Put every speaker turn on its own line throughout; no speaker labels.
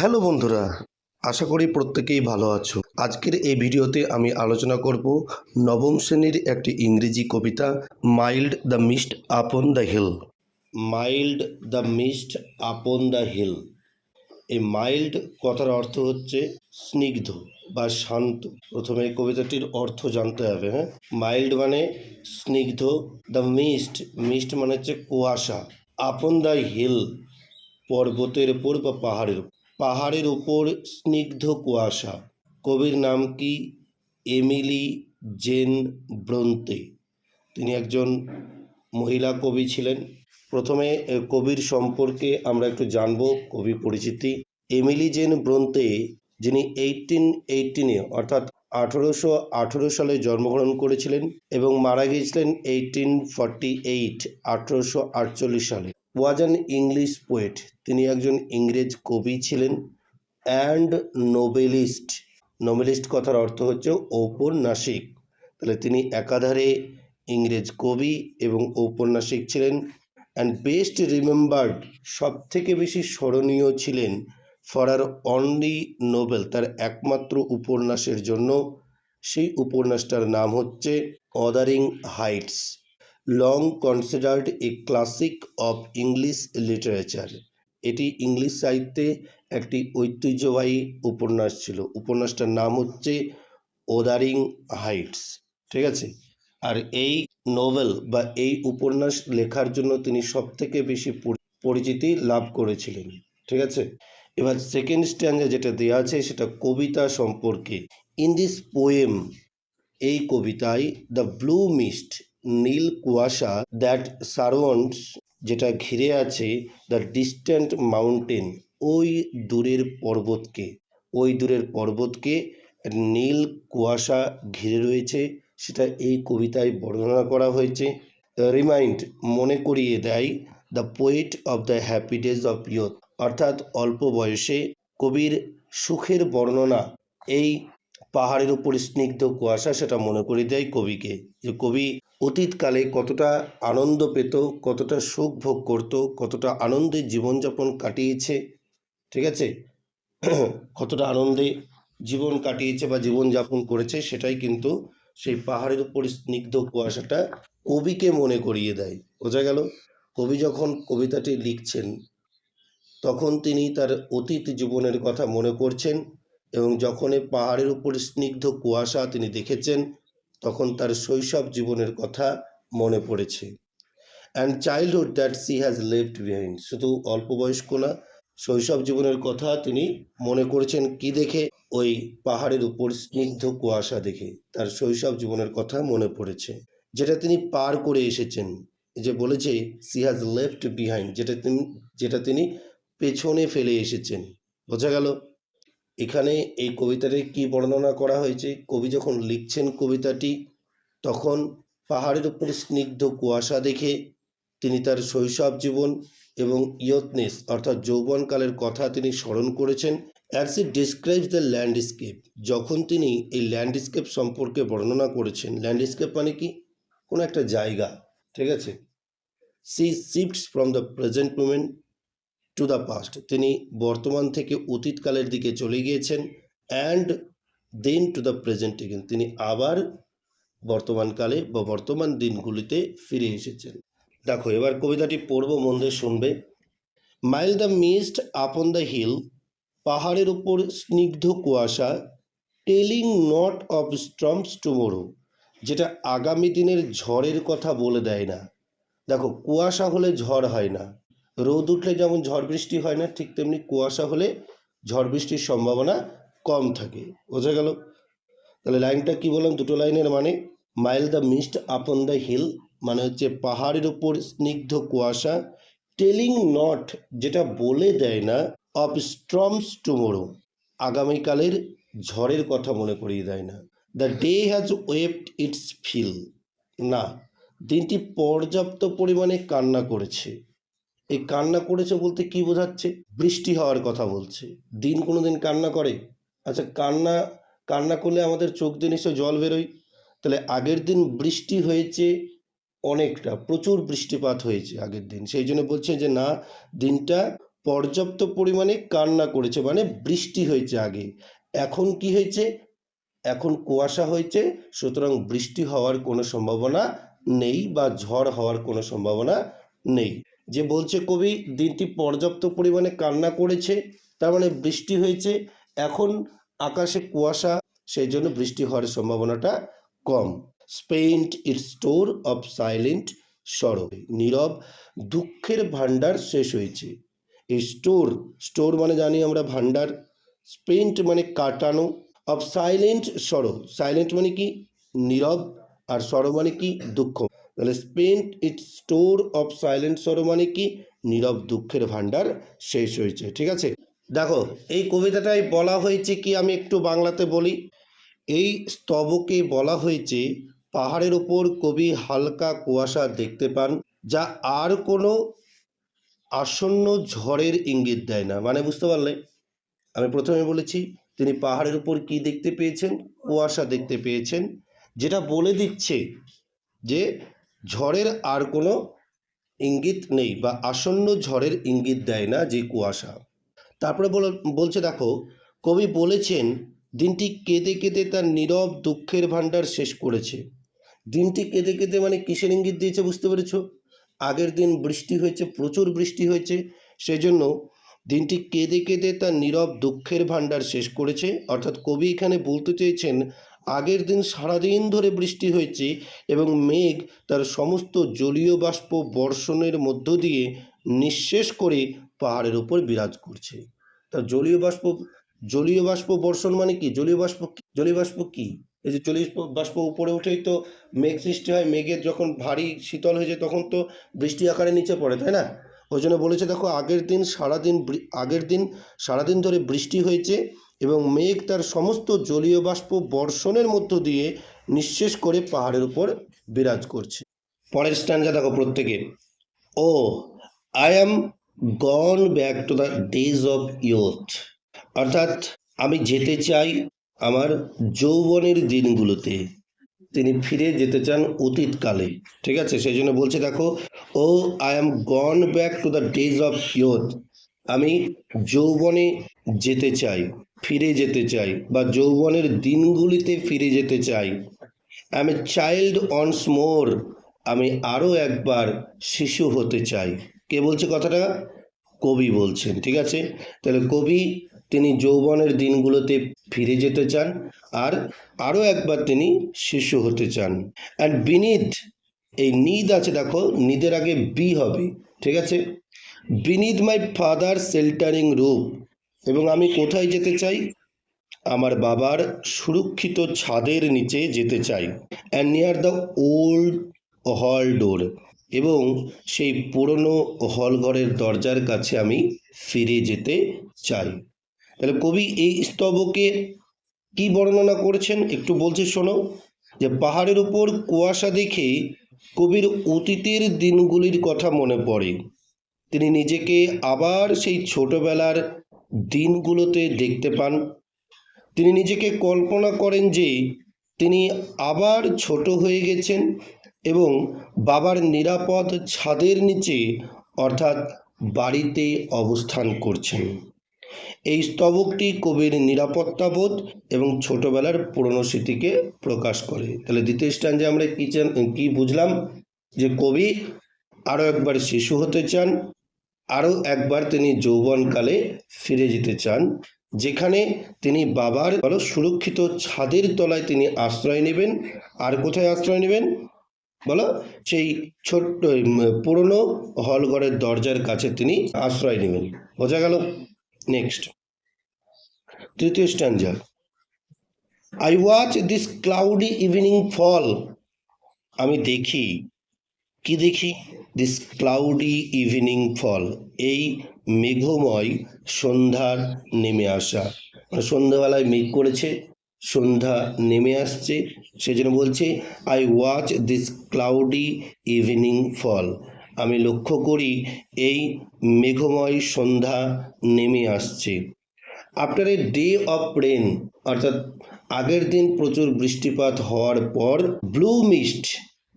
Hello বন্ধুরা, আশা করি প্রত্যেকেই ভালো আছো। আজকের এই ভিডিওতে আমি আলোচনা করব নবম শ্রেণীর একটি ইংরেজি কবিতা, mild the mist upon the hill. Mild the mist upon the hill. এই মাইল্ড কথার অর্থ হচ্ছে স্নিগ্ধ বা শান্ত। প্রথমে এই কবিতাটির অর্থ জানতে হবে। মাইল্ড মানে স্নিগ্ধ, দ্য মিস্ট, মিস্ট মানে হচ্ছে কুয়াশা, আপন দ্য হিল পর্বতের উপর বা পাহাড়ের উপর স্নিগ্ধ কুয়াশা। কবির নাম কি? Emily Jane Bronte. তিনি একজন মহিলা কবি ছিলেন। প্রথমে কবির সম্পর্কে আমরা একটু জানব, কবি পরিচিতি। এমিলি জেন ব্রন্তে, যিনি 1818 অর্থাৎ 1818 সালে জন্মগ্রহণ করেছিলেন এবং মারা গিয়েছিলেন 1848 সালে, ওয়াজ অ্যান ইংলিশ পোয়েট। তিনি একজন ইংরেজ কবি ছিলেন। অ্যান্ড নোবেলিস্ট, নোবেলিস্ট কথার অর্থ হচ্ছে ঔপন্যাসিক। তাহলে তিনি একাধারে ইংরেজ কবি এবং ঔপন্যাসিক ছিলেন। অ্যান্ড বেস্ট রিমেম্বার্ড, সব থেকে বেশি স্মরণীয় ছিলেন ফর আর অনলি নোবেল, তার একমাত্র উপন্যাসের জন্য। সেই উপন্যাসটার নাম হচ্ছে Wuthering Heights, long considered a classic of English literature. এটি ইংলিশ সাহিত্যে একটি ঐতিহ্যবাহী উপন্যাস ছিল। উপন্যাসটার নাম হচ্ছে ওদারিং হাইটস, ঠিক আছে। আর এই নোভেল বা এই উপন্যাস লেখার জন্য তিনি সবথেকে বেশি পরিচিতি লাভ করেছিলেন, ঠিক আছে। এবার সেকেন্ড স্ট্যান্ডে যেটা দেওয়া আছে সেটা কবিতা সম্পর্কে। ইন দিস পোয়েম, এই কবিতায়, দ্য ব্লু মিস্ট, নীল কুয়াশা, দ্যাট সারাউন্ডস, যেটা ঘিরে আছে, দ্য ডিস্ট্যান্ট মাউন্টেন, ওই দূরের পর্বতকে, ওই দূরের পর্বতকে নীল কুয়াশা ঘিরে রয়েছে, সেটা এই কবিতায় বর্ণনা করা হয়েছে। রিমাইন্ড, মনে করিয়ে দেয়, the poet of the happy days of youth, অর্থাৎ অল্প বয়সে কবির সুখের বর্ণনা। এই পাহাড়ের উপর স্নিগ্ধ কুয়াশা সেটা মনে করিয়ে দেয় কবিকে, যে কবি অতীতকালে কতটা আনন্দ পেত, কতটা সুখ ভোগ করত, কতটা আনন্দে জীবনযাপন কাটিয়েছে, ঠিক আছে। কতটা আনন্দে জীবন কাটিয়েছে বা জীবনযাপন করেছে, সেটাই কিন্তু সেই পাহাড়ের উপর স্নিগ্ধ কুয়াশাটা কবিকে মনে করিয়ে দেয়। বোঝা গেল? কবি যখন কবিতাটি লিখছেন তখন তিনি তার অতীত জীবনের কথা মনে করছেন, এবং যখন এই পাহাড়ের উপর স্নিগ্ধ কুয়াশা তিনি দেখেছেন তখন তার শৈশব জীবনের কথা মনে পড়েছে। And childhood that she has left behind, শুধু অল্প বয়স্ক না, শৈশব জীবনের কথা তিনি মনে করেছেন কি দেখে? ওই পাহাড়ের উপর স্নিগ্ধ কুয়াশা দেখে তার শৈশব জীবনের কথা মনে পড়েছে, যেটা তিনি পার করে এসেছেন। যে বলেছে সি হ্যাজ লেফট বিহাইন্ড, যেটা তিনি পেছনে ফেলে এসেছেন। বোঝা গেল? এখানে এই কবিতাটি কি বর্ণনা করা হয়েছে? কবি যখন লিখছেন কবিতাটি তখন পাহাড়ের উপর স্নিগ্ধ কুয়াশা দেখে তিনি তার শৈশব জীবন এবং ইয়থনেস অর্থাৎ যৌবনকালের কথা তিনি স্মরণ করেছেন। As it describes the landscape, যখন তিনি এই ল্যান্ডস্কেপ সম্পর্কে বর্ণনা করেছেন। ল্যান্ডস্কেপ মানে কি? কোনো একটা জায়গা, ঠিক আছে। She shifts from the present moment to the past, তিনি বর্তমান থেকে অতীতকালের দিকে চলে গিয়েছেন। And then to the present again, তিনি আবার বর্তমানকালে বা বর্তমান দিনগুলিতে ফিরে এসেছেন। দেখো, এবার কবিতাটি পড়ব, মন দিয়ে শুনবে। Mild the mist upon the hill, পাহাড়ের উপর স্নিগ্ধ কুয়াশা, telling not of storms tomorrow, যেটা আগামী দিনের ঝড়ের কথা বলে দেয় না। দেখো, কুয়াশা হলে ঝড় হয় না, রোদ উঠলে যেমন ঝড় বৃষ্টি হয় না, ঠিক তেমনি কুয়াশা হলে ঝড় বৃষ্টির সম্ভাবনা কম থাকে। বোঝা গেল? তাহলে লাইনটা কি বললাম, দুটো লাইনের মানে। Mild the mist upon the hill মানে হচ্ছে পাহাড়ের উপর স্নিগ্ধ কুয়াশা, টেলিং নট, যেটা বলে দেয় না, অফ স্টর্মস টুমোরো, আগামীকালের ঝড়ের কথা মনে করিয়ে দেয় না। The day has wept its fill, না, দিনটি পর্যাপ্ত পরিমাণে কান্না করেছে। এই কান্না করেছে বলতে কি বোঝাচ্ছে? বৃষ্টি হওয়ার কথা বলছে। দিন কোনো দিন কান্না করে? আচ্ছা, কান্না করলে আমাদের চোখ দিয়ে নিশ্চয় জল বেরোয়। তাহলে আগের দিন বৃষ্টি হয়েছে অনেকটা, প্রচুর বৃষ্টিপাত হয়েছে আগের দিন, সেই জন্য বলছে যে না, দিনটা পর্যাপ্ত পরিমাণে কান্না করেছে, মানে বৃষ্টি হয়েছে আগে, এখন কি হয়েছে, এখন কুয়াশা হয়েছে, সুতরাং বৃষ্টি হওয়ার কোনো সম্ভাবনা নেই বা ঝড় হওয়ার কোনো সম্ভাবনা নেই। যে বলছে কবি দিনটি পর্যাপ্ত পরিমাণে কান্না করেছে, তার মানে বৃষ্টি হয়েছে, এখন আকাশে কুয়াশা, সেই জন্য বৃষ্টি হওয়ার সম্ভাবনাটা কম। Spent its store of silent sorrow, নীরব দুঃখের ভান্ডার শেষ হয়েছে। এই স্টোর, স্টোর মানে জানি আমরা ভান্ডার, স্পেন্ট মানে কাটানো, অফ সাইলেন্ট সরো, সাইলেন্ট মানে কি নীরব, আর সরো মানে কি দুঃখ, তাহলে spent its store of silent সরো মানে কি নীরব দুঃখের ভান্ডার শেষ হয়েছে। ঠিক আছে, দেখো এই কবিতাটাই বলা হয়েছে কি, আমি একটু বাংলাতে বলি। এই স্তবকে বলা হয়েছে পাহাড়ের ওপর কবি হালকা কুয়াশা দেখতে পান, যা আর কোনো আসন্ন ঝড়ের ইঙ্গিত দেয় না। মানে বুঝতে পারলে, আমি প্রথমে বলেছি তিনি পাহাড়ের উপর কি দেখতে পেয়েছেন, কুয়াশা দেখতে পেয়েছেন, যেটা বলে দিচ্ছে যে ঝড়ের আর কোনো ইঙ্গিত নেই বা আসন্ন ঝড়ের ইঙ্গিত দেয় না যে কুয়াশা। তারপরে বলছে দেখো, কবি বলেছেন দিনটি কেঁদে কেঁদে তার নীরব দুঃখের ভান্ডার শেষ করেছে। দিনটি কেঁদে কেঁদে মানে কিসের ইঙ্গিত দিয়েছে বুঝতে পেরেছ, আগের দিন বৃষ্টি হয়েছে, প্রচুর বৃষ্টি হয়েছে, সেজন্য দিনটি কেঁদে কেঁদে তার নীরব দুঃখের ভান্ডার শেষ করেছে। অর্থাৎ কবি এখানে বলতে চেয়েছেন আগের দিন সারাদিন ধরে বৃষ্টি হয়েছে এবং মেঘ তার সমস্ত জলীয় বাষ্প বর্ষণের মধ্য দিয়ে নিঃশেষ করে পাহাড়ের উপর বিরাজ করছে। তা জলীয় বাষ্প বর্ষণ মানে কি, জলীয় বাষ্প কি, এই যে জলীয় বাষ্প উপরে উঠেই তো মেঘ সৃষ্টি হয়, মেঘের যখন ভারী শীতল হয়ে যায় তখন তো বৃষ্টি আকারে নিচে পড়ে, তাই না? ওই জন্য বলেছে দেখো আগের দিন সারাদিন ধরে বৃষ্টি হয়েছে এবং মেঘ তার সমস্ত জলীয় বাষ্প বর্ষণের মধ্য দিয়ে নিঃশেষ করে পাহাড়ের উপর বিরাজ করছে। পরের স্ট্যান্জা দেখো প্রত্যেকে, oh I am gone back to the days of youth, অর্থাৎ আমি যেতে চাই আমার যৌবনের দিনগুলোতে, তিনি ফিরে যেতে চান অতীতকালে। ঠিক আছে, সেই জন্য বলছে দেখো, oh I am gone back to the days of youth, আমি যৌবনে যেতে চাই, ফিরে যেতে চাই বা যৌবনের দিনগুলিতে ফিরে যেতে চাই। I am a child once more, আমি আরও একবার শিশু হতে চাই। কে বলছে কথাটা, কবি বলছেন। ঠিক আছে, তাহলে কবি তিনি যৌবনের দিনগুলোতে ফিরে যেতে চান আর আরও একবার তিনি শিশু হতে চান। অ্যান্ড বিনিথ, এই নিদ আছে দেখো, নিদের আগে বি হবে। ঠিক আছে, beneath my father sheltering roof, এবং আমি কোথায় যেতে চাই, আমার বাবার সুরক্ষিত ছাদের নিচে যেতে চাই। অ্যান্ড নিয়ার দ্য ওল্ড হল ডোর, এবং সেই পুরনো হল ঘরের দরজার কাছে আমি ফিরে যেতে চাই। তাহলে কবি এই স্তবকে কি বর্ণনা করেছেন একটু বলছে শোনো, যে পাহাড়ের উপর কুয়াশা দেখে কবির অতীতের দিনগুলির কথা মনে পড়ে, তিনি নিজেকে আবার সেই ছোটবেলার দিনগুলোতে দেখতে পান, তিনি নিজেকে কল্পনা করেন যে তিনি আবার ছোট হয়ে গেছেন এবং বাবার নিরাপদ ছাদের নিচে অর্থাৎ বাড়িতে অবস্থান করছেন। এই স্তবকটি কবির নিরাপত্তাবোধ এবং ছোটবেলার পুরনো স্মৃতিকে প্রকাশ করে। তাহলে দ্বিতীয় স্ট্যান্ডে আমরা কি বুঝলাম, যে কবি আরও একবার শিশু হতে চান, আরও একবার তিনি যৌবনকালে ফিরে যেতে চান, যেখানে তিনি বাবার সুরক্ষিত ছাদের তলায় তিনি আশ্রয় নেবেন। আর কোথায় আশ্রয় নেবেন বলো, সেই ছোট্ট পুরনো হলঘরের দরজার কাছে তিনি আশ্রয় নেবেন। বোঝা গেল? নেক্সট তৃতীয় stanza, I watch this cloudy evening fall, আমি দেখি, কি দেখি, দিস ক্লাউডি ইভিনিং ফল, এই মেঘময় সন্ধ্যার নেমে আসা, সন্ধ্যাবেলায় মেঘ করেছে, সন্ধ্যা নেমে আসছে, সেজন্য বলছে I watch this cloudy evening fall, আমি লক্ষ্য করি এই মেঘময় সন্ধ্যা নেমে আসছে। After a day of rain, অর্থাৎ আগের দিন প্রচুর বৃষ্টিপাত হওয়ার পর ব্লু মিস্ট,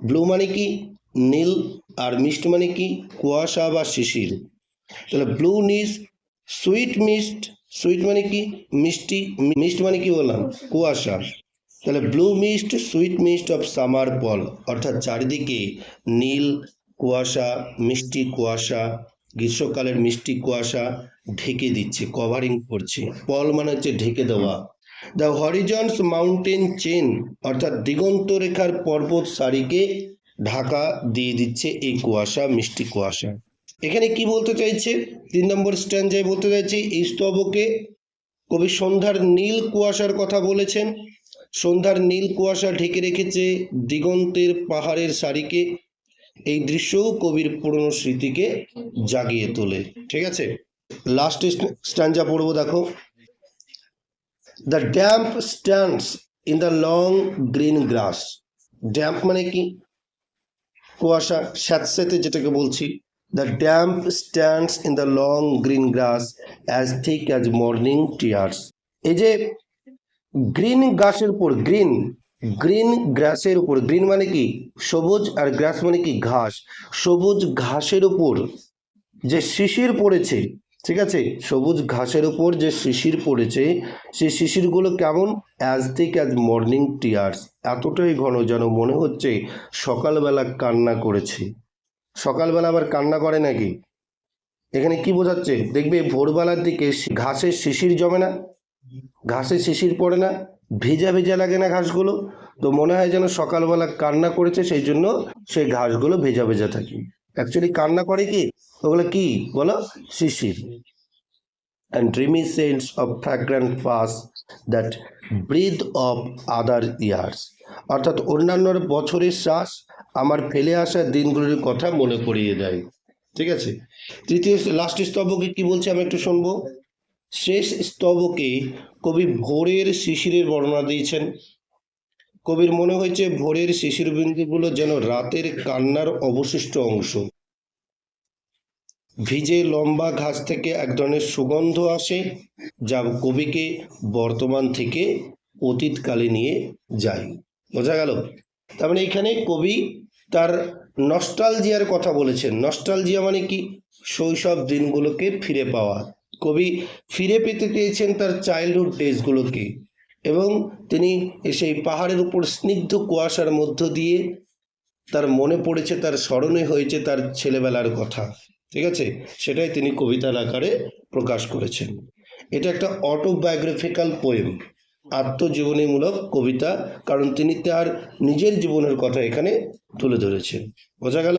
ব্লু মানে কি নীল, আর মিস্ট মানে কি কুয়াশা বা শিশির, তাহলে blue mist, sweet mist, sweet মানে কি মিষ্টি, মিস্ট মানে কি বললাম কুয়াশা। তাহলে blue mist sweet mist of summer pall, অর্থাৎ চারিদিকে নীল কুয়াশা, মিষ্টি কুয়াশা, গ্রীষ্মকালের মিষ্টি কুয়াশা ঢেকে দিচ্ছে, কভারিং করছে। পল মানে হচ্ছে ঢেকে দেওয়া। দ্য হরিজন্স মাউন্টেন চেন, অর্থাৎ দিগন্ত রেখার পর্বত সারিকে ঢাকা দিয়ে দিচ্ছে এই কুয়াশা, মিষ্টি কুয়াশা। এখানে কি বলতে চাইছে? 3 নম্বর স্ট্যান্ডায় বলতে চাইছে এই স্তবকে কবি সন্ধ্যার নীল কুয়াশার কথা বলেছেন। সন্ধ্যার নীল কুয়াশা ঢেকে রেখেছে দিগন্তের পাহাড়ের সারিকে। এই দৃশ্যও কবির পুরনো স্মৃতিকে জাগিয়ে তোলে। ঠিক আছে, লাস্ট স্ট্যান্ডা পড়বো, দেখো। The damp stands in the long green glass. Damp মানে কি কুয়াশা, স্যাঁতস্যাঁতে যেটাকে বলছি। The damp stands in the long green glass as thick as morning tears. এই যে গ্রিন গ্রাসের উপর, গ্রিন গ্রিন গ্রাসের উপর, গ্রিন মানে কি সবুজ, আর গ্রাস মানে কি ঘাস, সবুজ ঘাসের উপর যে শিশির পড়েছে, ঠিক আছে, সবুজ ঘাসের উপর যে শিশির পড়েছে, সেই শিশিরগুলো কেমন? As thick as morning tears, এতটাই ঘন যেন মনে হচ্ছে সকালবেলা কান্না করেছে। সকালবেলা আবার কান্না করে নাকি? এখানে কি বোঝাচ্ছে? দেখবে ভোরবেলার দিকে ঘাসের শিশির জমে না, ঘাসে শিশির পড়ে না, ভেজা ভেজা লাগে না ঘাসগুলো, তো মনে হয় যেন সকালবেলা কান্না করেছে, সেই জন্য সেই ঘাসগুলো ভেজা ভেজা থাকে। অ্যাকচুয়ালি কান্না করে কি? ওগুলো কি বলো? শিশির। and dreamy scents of fragrant past that breathe of other years, অর্থাৎ অন্যান্য বছরের শ্বাস আমার ফেলে আসা দিনগুলোর কথা মনে করিয়ে দেয়। ঠিক আছে, তৃতীয় লাস্ট স্তবকে কি বলছে আমি একটু শুনবো। শেষ স্তবকে কবি ভোরের শিশিরের বর্ণনা দিয়েছেন। কবির মনে হয়েছে ভোরের শিশির বিন্দুগুলো যেন রাতের কান্নার অবশিষ্ট অংশ। ভিজে লম্বা ঘাস থেকে এক ধরনের সুগন্ধ আসে, যা কবিকে বর্তমান থেকে অতীতকালে নিয়ে যায়। বোঝা গেল? তার মানে এখানে কবি তার নস্টালজিয়ার কথা বলেছেন। নস্টালজিয়া মানে কি? শৈশব দিনগুলোকে ফিরে পাওয়া। কবি ফিরে পেতে চেয়েছেন তার চাইল্ডহুড ডেজগুলোকে, এবং তিনি সেই পাহাড়ের উপর স্নিগ্ধ কুয়াশার মধ্য দিয়ে তার মনে পড়েছে, তার স্মরণে হয়েছে তার ছেলেবেলার কথা। ঠিক আছে, সেটাই তিনি কবিতার আকারে প্রকাশ করেছেন। এটা একটা অটোবায়োগ্রাফিক্যাল পোয়েম, আত্মজীবনীমূলক কবিতা, কারণ তিনি তার নিজের জীবনের কথা এখানে তুলে ধরেছেন। বোঝা গেল?